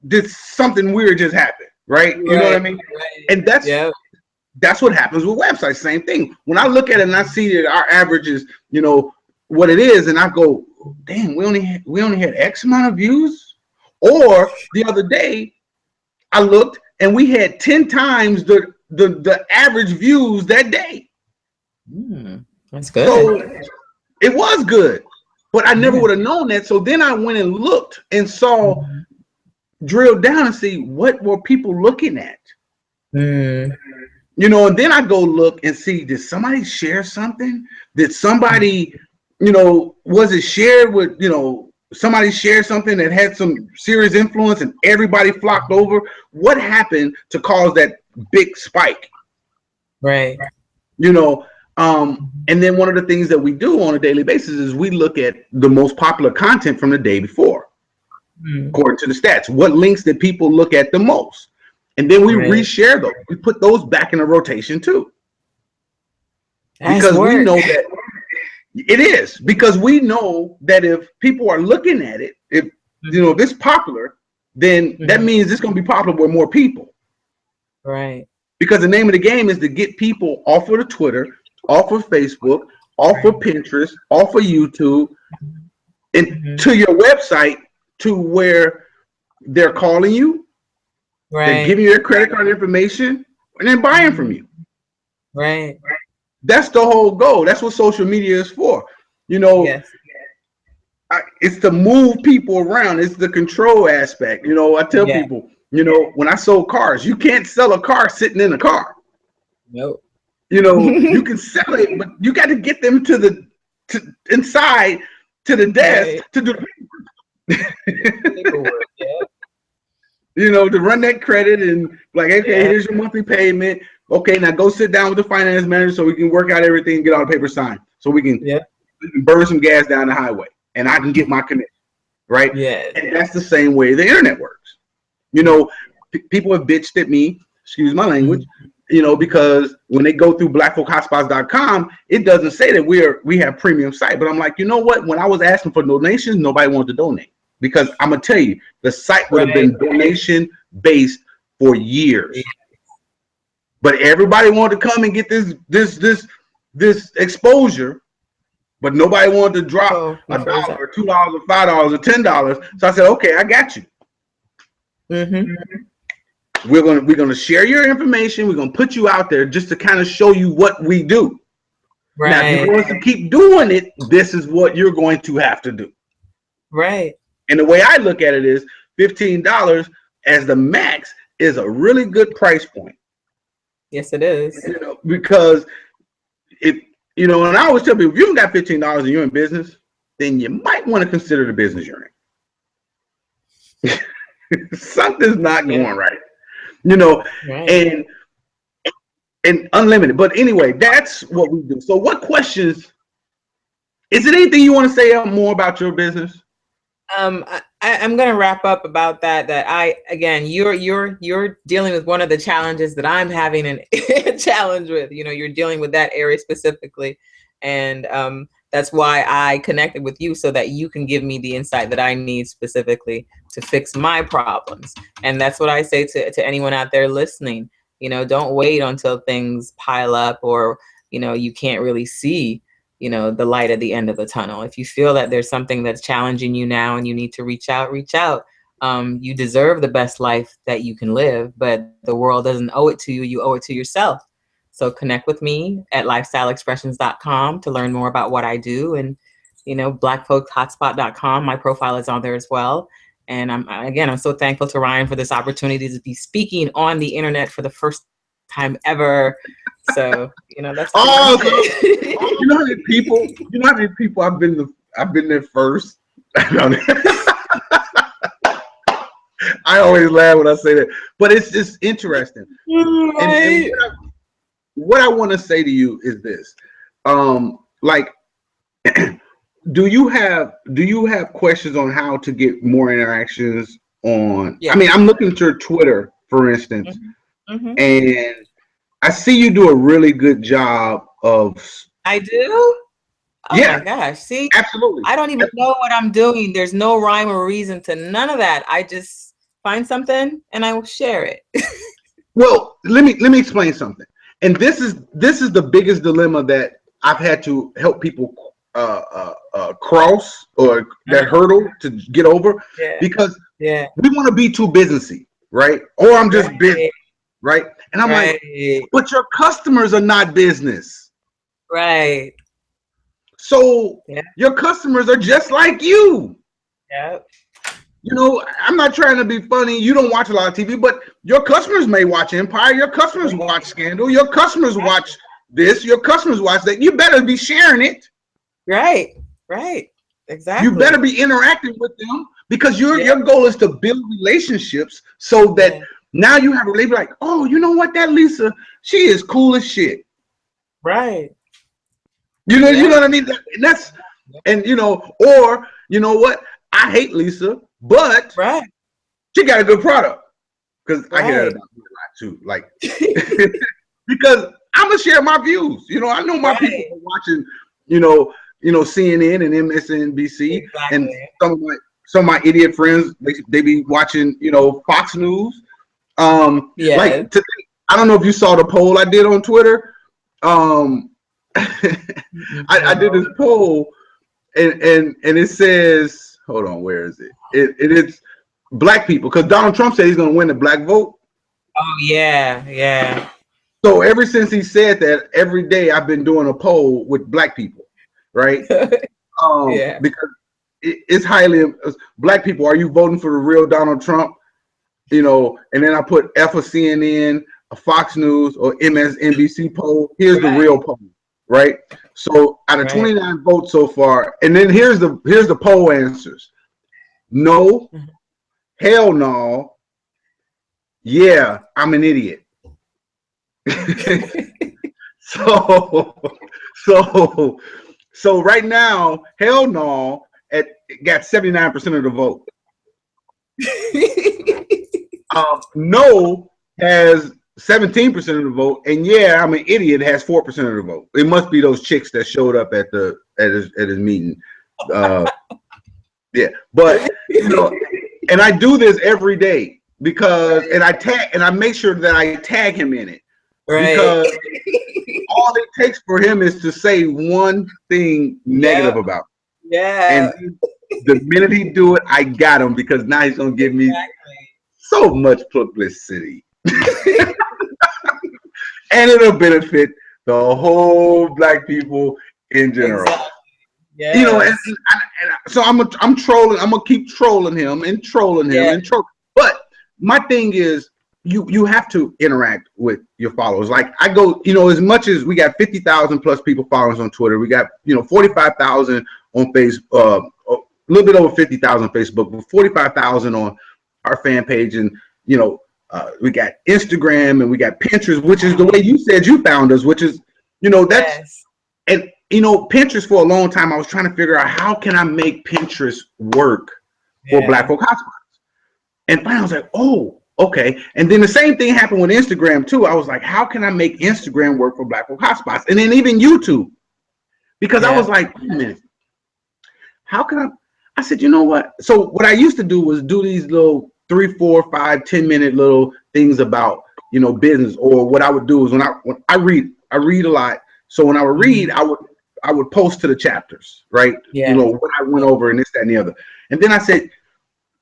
did something weird just happen? Right? You know what I mean? Right. And that's what happens with websites. Same thing. When I look at it and I see that our average is, what it is, and I go, damn, we only had X amount of views. Or the other day, I looked and we had 10 times the average views that day. That's good. So it was good, but I never would have known that. So then I went and looked and saw, drilled down and see what were people looking at. And then I go look and see, did somebody share something? Did somebody, was it shared with, somebody shared something that had some serious influence and everybody flocked over? What happened to cause that big spike? Right. And then one of the things that we do on a daily basis is we look at the most popular content from the day before, according to the stats. What links did people look at the most? And then we reshare those. We put those back in a rotation too. Because we know that it is. Because we know that if people are looking at it, if it's popular, then that means it's going to be popular with more people. Right. Because the name of the game is to get people off of the Twitter, off of Facebook, off of Pinterest, off of YouTube, and to your website, to where they're calling you, they're giving you their credit card information, and then buying from you. Right. That's the whole goal. That's what social media is for. It's to move people around. It's the control aspect. I tell people, when I sold cars, you can't sell a car sitting in a car. Nope. You can sell it, but you got to get them inside to the desk to do the paperwork. To run that credit and like, okay, here's your monthly payment. Okay, now go sit down with the finance manager so we can work out everything and get all the papers signed. So we can you can burn some gas down the highway, and I can get my commission, right? Yeah. And that's the same way the internet works. You know, people have bitched at me, excuse my language, you know, because when they go through blackfolkhotspots.com, it doesn't say that we have premium site. But I'm like, you know what? When I was asking for donations, nobody wanted to donate, because I'm gonna tell you, the site would have been donation based for years. But everybody wanted to come and get this exposure, but nobody wanted to drop $1 or $2 or $5 or $10. So I said, okay, I got you. We're gonna share your information. We're gonna put you out there just to kind of show you what we do. Right. Now, if you want to keep doing it, this is what you're going to have to do. Right. And the way I look at it is $15 as the max is a really good price point. Yes, it is. You know, because and I always tell people, if you don't got $15 and you're in business, then you might want to consider the business you're in. Something's not going right. You know, right. And unlimited. But anyway, that's what we do. So what questions, is it anything you want to say more about your business? I'm going to wrap up about that you're dealing with one of the challenges that I'm having a challenge with. You know, you're dealing with that area specifically. And that's why I connected with you, so that you can give me the insight that I need specifically to fix my problems. And that's what I say to anyone out there listening. You know, don't wait until things pile up or, you know, you can't really see, you know, the light at the end of the tunnel. If you feel that there's something that's challenging you now and you need to reach out. You deserve the best life that you can live, but the world doesn't owe it to you. You owe it to yourself. So connect with me at lifestyleexpressions.com to learn more about what I do. And, you know, blackfolkshotspot.com, my profile is on there as well. And I'm so thankful to Ryan for this opportunity to be speaking on the internet for the first time ever. So, you know, that's you know how many people I've been there first. I always laugh when I say that, but it's just interesting. Right. And what I want to say to you is this, like, do you have questions on how to get more interactions on? Yeah. I mean, I'm looking at your Twitter, for instance, and I see you do a really good job of. I do? Oh my gosh. See, absolutely. I don't even know what I'm doing. There's no rhyme or reason to none of that. I just find something and I will share it. Well, let me explain something. And this is the biggest dilemma that I've had to help people cross, or that hurdle to get over, because we want to be too businessy, right? Or I'm just busy, right? And I'm like, but your customers are not business, right? So your customers are just like you. Yeah. You know, I'm not trying to be funny. You don't watch a lot of TV, but your customers may watch Empire. Your customers watch Scandal. Your customers watch this. Your customers watch that. You better be sharing it. Right. Exactly. You better be interacting with them, because your goal is to build relationships, so that now you have a label like, oh, you know what, that Lisa, she is cool as shit. Right. You know what I mean? That's, and you know, or you know what, I hate Lisa, but she got a good product. Because I hear that about me a lot too. Like, because I'm gonna share my views. You know, I know my people are watching, you know, CNN and MSNBC, and some of my idiot friends, they be watching, you know, Fox News. Like today, I don't know if you saw the poll I did on Twitter. I did this poll, and it says, hold on, where is it? It's black people, because Donald Trump said he's going to win the black vote. Oh yeah. So ever since he said that, every day I've been doing a poll with black people, right? Because it's highly black people. Are you voting for the real Donald Trump? You know, and then I put F of CNN, a Fox News, or MSNBC poll. Here's the real poll, right? So out of 29 votes so far, and then here's the poll answers: no, hell no, yeah, I'm an idiot. So right now, hell no, got 79% of the vote. No has 17% of the vote, and yeah, I'm an idiot has 4% of the vote. It must be those chicks that showed up at his meeting. Yeah, but and I do this every day because, and I make sure that I tag him in it, because all it takes for him is to say one thing negative about it. Yeah. And the minute he do it, I got him, because now he's gonna give me so much publicity. And it'll benefit the whole Black people in general. Exactly. Yes. So I'm trolling. I'm gonna keep trolling him and trolling him and trolling. But my thing is, you have to interact with your followers. Like I go, as much as we got 50,000 plus people following us on Twitter, we got 45,000 on Facebook, a little bit over 50,000 on Facebook, but 45,000 on our fan page, and we got Instagram and we got Pinterest, which is the way you said you found us, which is that's and Pinterest, for a long time I was trying to figure out how can I make Pinterest work for Black folk hotspots, and finally I was like, oh, okay. And then the same thing happened with Instagram too. I was like, how can I make Instagram work for Black folk hotspots? And then even YouTube, because I was like, wait a minute, how can I said, you know what? So what I used to do was do these little 3, 4, 5, 10-minute little things about business. Or what I would do is when I read a lot. So when I would read, I would post to the chapters, right? Yeah. What I went over and this, that, and the other. And then I said,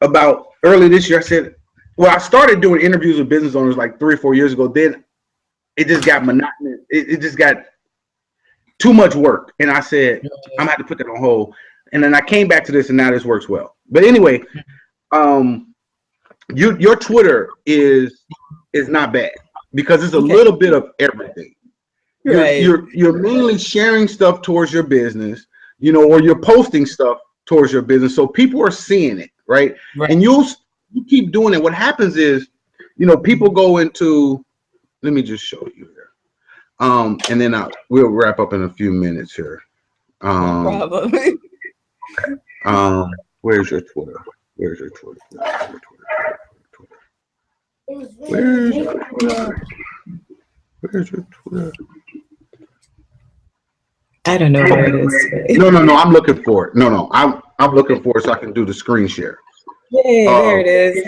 about early this year, I said, well, I started doing interviews with business owners like 3 or 4 years ago. Then it just got monotonous. It just got too much work. And I said, I'm gonna have to put that on hold. And then I came back to this, and now this works well. But anyway, your Twitter is not bad, because it's a little bit of everything. You're mainly sharing stuff towards your business, or you're posting stuff towards your business, so people are seeing it, right? And you keep doing it. What happens is, people go into. Let me just show you here, and then we'll wrap up in a few minutes here. No problem. Where's your Twitter? Where's your Twitter? Where's your Twitter? I don't know where it is. No. I'm looking for it. No. I'm looking for it so I can do the screen share. Yeah, there it is.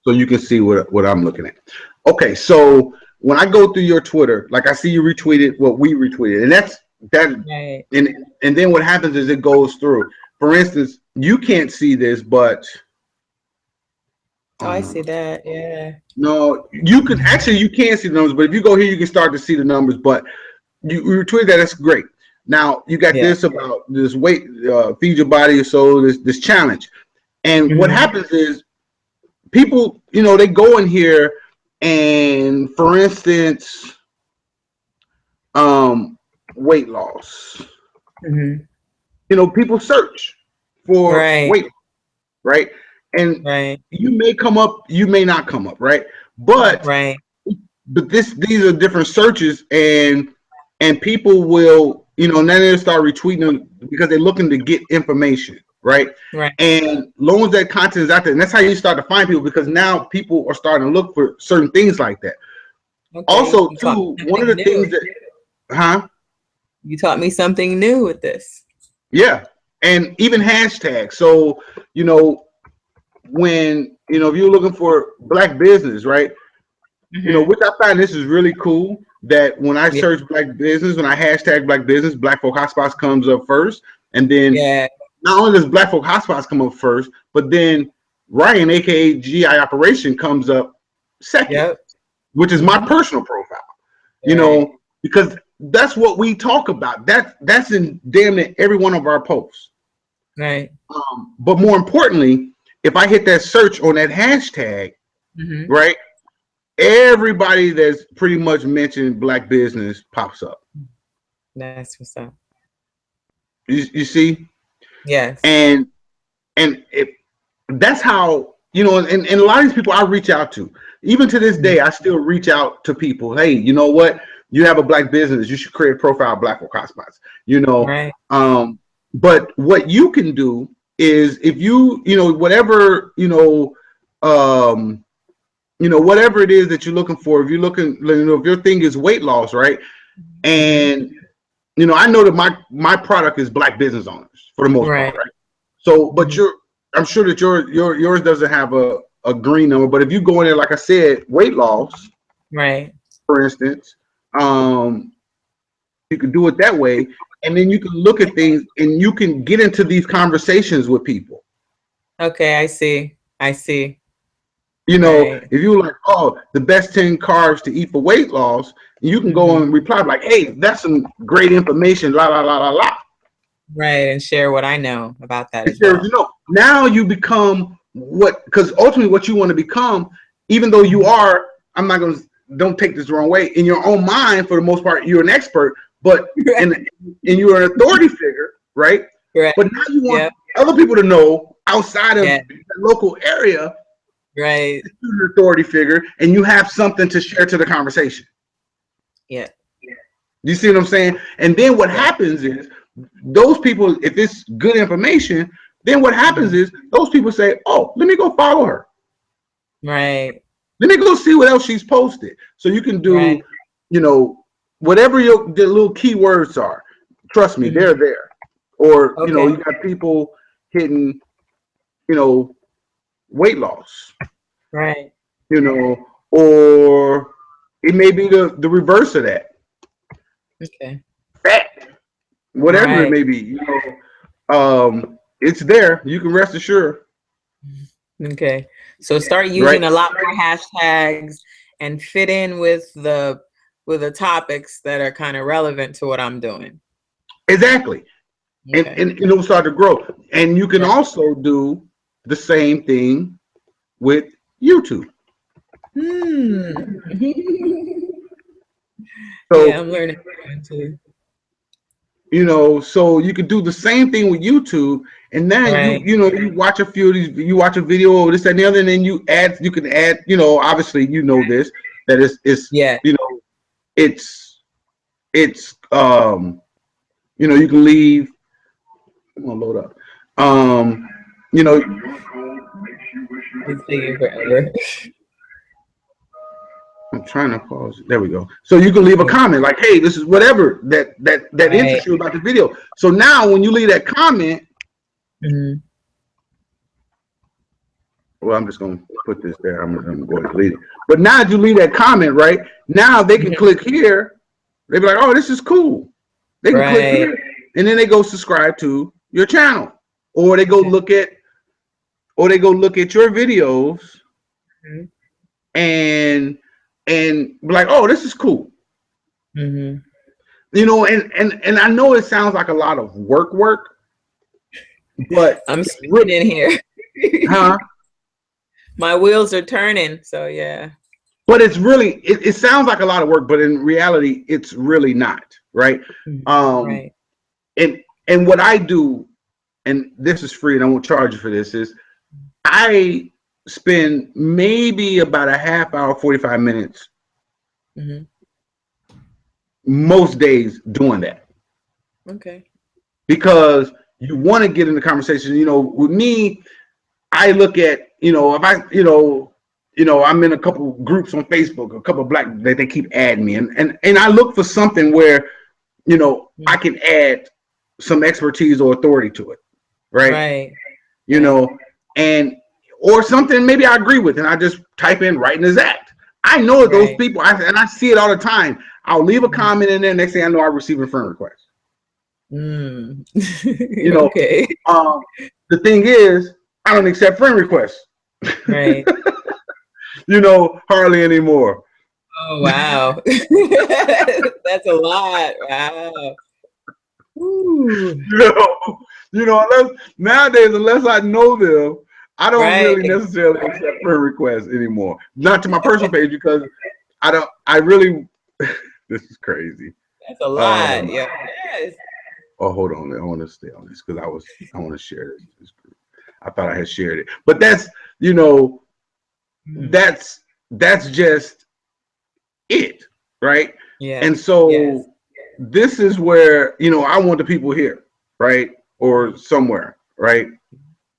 So you can see what I'm looking at. Okay, so when I go through your Twitter, like I see you retweeted what we retweeted, and that's that. Right. And then what happens is it goes through. For instance, you can't see this, but I see that. Yeah. No, you can can't see the numbers, but if you go here, you can start to see the numbers. But you retweet that. That's great. Now you got this about this weight, feed your body or soul, this challenge, and what happens is people, they go in here, and for instance, weight loss. People search for weight, right? And you may come up, you may not come up, right? But these are different searches, and people will, now they'll start retweeting them because they're looking to get information, right? And long as that content is out there, and that's how you start to find people, because now people are starting to look for certain things like that. Also, too, one of the things that, you taught me something new with this. Yeah, and even hashtags. So, when if you're looking for Black business, right? Which I find this is really cool, that when I search Black business, when I hashtag Black business, Black folk hotspots comes up first, and then not only does Black folk hotspots come up first, but then Ryan, aka GI Operation, comes up second, which is my personal profile. Because that's what we talk about. That's in damn near every one of our posts. Right. But more importantly, if I hit that search on that hashtag, right, everybody that's pretty much mentioned Black business pops up. That's what's up. You see? Yes. And that's how, and a lot of these people I reach out to, even to this day, I still reach out to people. Hey, you know what? you have a black business, you should create a profile of black folk hotspots, you know. Right. But what you can do is if whatever, whatever it is that you're looking for, if you're looking, if your thing is weight loss, right? And, I know that my product is black business owners for the most part, right? So, but I'm sure that yours doesn't have a green number, but if you go in there, like I said, weight loss, right, for instance, you can do it that way. And then you can look at things and you can get into these conversations with people. Okay, I see. If you're like, oh, the best 10 carbs to eat for weight loss, you can go and reply like, hey, that's some great information, la, la, la, la, la. Right, and share what I know about that as well. Now you become because ultimately what you want to become, even though you are, don't take this the wrong way, in your own mind, for the most part, you're an expert, but and you're an authority figure, right? Right. But now you want other people to know outside of the local area, right? You're an authority figure, and you have something to share to the conversation. Yeah. You see what I'm saying? And then what happens is those people, if it's good information, then what happens is those people say, oh, let me go follow her. Right. Let me go see what else she's posted. So you can do, whatever the little keywords are. Trust me, they're there. Or, you got people hitting, weight loss. Right. Or it may be the reverse of that. Okay. Fat. Whatever it may be, it's there. You can rest assured. Okay. So start using a lot more hashtags and fit in with the topics that are kind of relevant to what I'm doing. Exactly. Okay. And it'll start to grow. And you can also do the same thing with YouTube. So I'm learning too. So you could do the same thing with YouTube, and then you watch a few of these, you watch a video or this and the other, and then you can add, obviously this, that it's you can leave. I'm gonna load up. It's taking forever. I'm trying to pause. There we go. So you can leave a comment like, hey, this is whatever that interests you about the video. So now when you leave that comment, well, I'm just going to put this there. I'm going to go and delete it. But now if you leave that comment, right, now they can click here. They be like, oh, this is cool. They can click here. And then they go subscribe to your channel. Or they go look at your videos and be like, oh, this is cool. And I know it sounds like a lot of work, but I'm spinning in here. Huh? My wheels are turning, so yeah. But it's really, it sounds like a lot of work, but in reality, it's really not, right? Right. And what I do, and this is free and I won't charge you for this, is I spend maybe about a half hour, 45 minutes most days doing that. Okay. Because you want to get in the conversation. With me, I look at, if I'm in a couple groups on Facebook, a couple of black, they keep adding me, and I look for something where, I can add some expertise or authority to it, right? Or something maybe I agree with, and I just type in right in his act. I know those people, and I see it all the time. I'll leave a comment in there. Next thing I know, I receive a friend request. Okay. The thing is, I don't accept friend requests. Right. Hardly anymore. Oh wow. That's a lot. Wow. Unless I know them, I don't really necessarily accept friend requests anymore. Not to my personal page, because this is crazy. That's a lot. Yes. Oh, hold on. I want to stay on this because I want to share this group. I thought I had shared it, but that's that's just it, right? Yeah. And so Yes. this is where, you know, I want the people here, right? Or somewhere, right?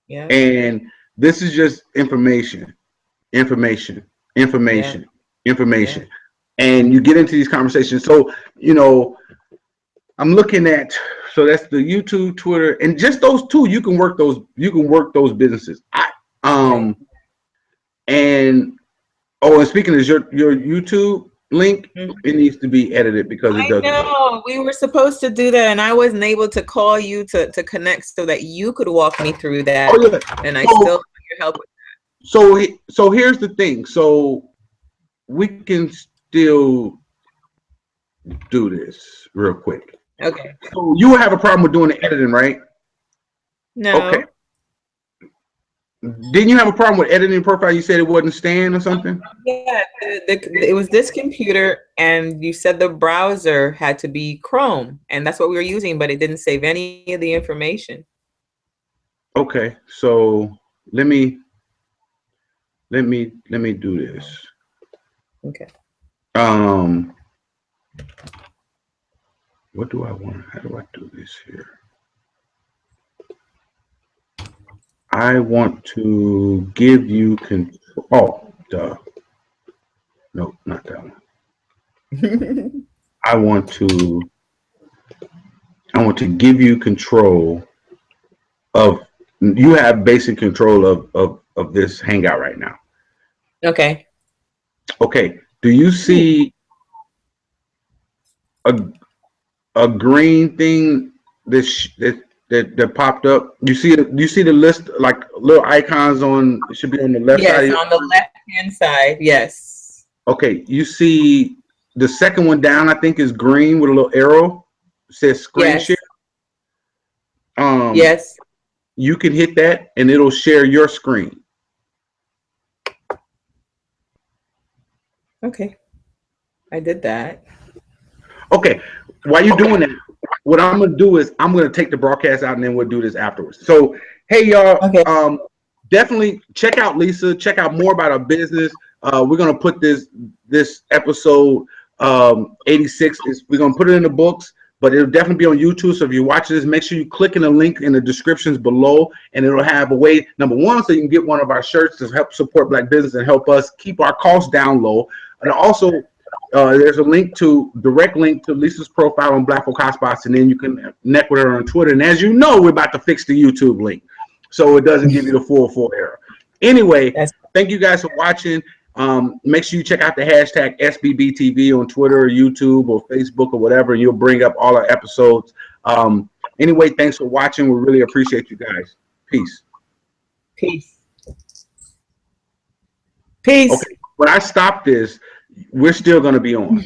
Yeah. And this is just information, information, Yeah. information, Yeah. information. And you get into these conversations. So, you know, I'm looking at, so that's the YouTube, Twitter, and just those two, you can work those businesses. Right. And oh, and speaking of your YouTube link, Mhm. it needs to be edited because it I doesn't work. know we were supposed to do that, and I wasn't able to call you to connect so that you could walk me through that, Oh yeah. and I So still want your help. so here's the thing. So we can still do this real quick. Okay. So you will have a problem with doing the editing, right? Okay. No. Didn't you have a problem with editing profile? You said it wasn't staying or something? Yeah, it was this computer, and you said the browser had to be Chrome, and that's what we were using, but it didn't save any of the information. Okay. So let me do this. Okay. Um what do I want? How do I do this here? I want to give you control. Oh, duh. No, not that one. I want to give you control of, you have basic control of this hangout right now. Okay. Okay. Do you see a green thing that popped up? You see the list, like little icons on, it should be on the left side of Yes, your on the left-hand side. Yes. Okay, you see the second one down, I think, is green with a little arrow. It says screen Yes. share. Yes. You can hit that and it'll share your screen. Okay. I did that. Okay, while you're doing that, what I'm gonna do is I'm gonna take the broadcast out and then we'll do this afterwards. So, hey y'all, Okay. definitely check out Lisa. Check out more about our business. We're gonna put this episode 86 is, we're gonna put it in the books, but it'll definitely be on YouTube. So if you watch this, make sure you click in the link in the descriptions below, and it'll have a way, number one, so you can get one of our shirts to help support Black business and help us keep our costs down low. And also, there's a direct link to Lisa's profile on Black Folk Hotspots, and then you can connect with her on Twitter. And as you know, we're about to fix the YouTube link, so it doesn't give you the full error. Anyway, thank you guys for watching. Make sure you check out the hashtag SBBTV on Twitter or YouTube or Facebook or whatever, and you'll bring up all our episodes. Anyway, thanks for watching. We really appreciate you guys. Peace. Peace. Peace. Okay, when I stop this, we're still going to be on.